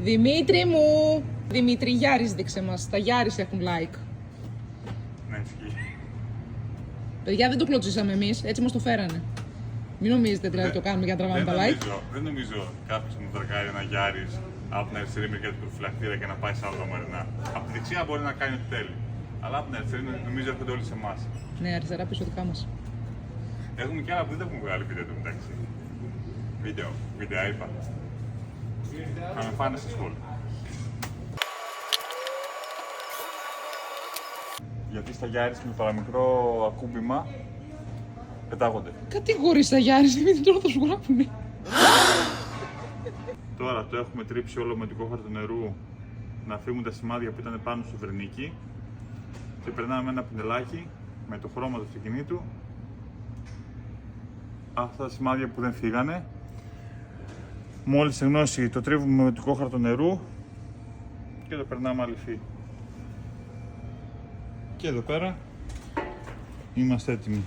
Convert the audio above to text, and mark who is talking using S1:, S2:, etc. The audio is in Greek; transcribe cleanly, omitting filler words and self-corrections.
S1: Δημήτρη μου! Δημήτρη, Γιάρης δείξε μας. Τα Γιάρης έχουν like.
S2: Ναι, ισχύει.
S1: Παιδιά, δεν το κλωτσίσαμε εμείς, έτσι μας το φέρανε. Μην νομίζετε δηλαδή το κάνουμε για να τραβάμε τα like.
S2: Δεν νομίζω κάποιος να τρακάρει ένα Γιάρης από την αριστερή μεριά του προφυλακτήρα και να πάει σε άλλο μερινά. Από τη δεξιά μπορεί να κάνει ό,τι θέλει. Αλλά από την αριστερή νομίζω έρχονται όλοι σε εμάς.
S1: Ναι, αριστερά πίσω δικά μας.
S2: Έχουμε και άλλα που δεν έχουμε βγάλει βίντεο του μεταξύ. Βίντεο είπα. Να με φάνε στη σχόλια. Γιατί στα Γιάρης με το παραμικρό ακούμπημα πετάγονται.
S1: Κατηγορείς τα Γιάρης, Δημήτρη, τώρα θα σου γράφουνε.
S2: Τώρα το έχουμε τρίψει όλο με την κόχαρτα του νερού να φύγουν τα σημάδια που ήταν πάνω στο βερνίκι και περνάμε ένα πινελάκι με το χρώμα του αυτοκινήτου. Αυτά τα σημάδια που δεν φύγανε. Μόλις εγνώσει το τρίβουμε με την κόχαρτα νερού και το περνάμε αληφή. Και εδώ πέρα είμαστε έτοιμοι.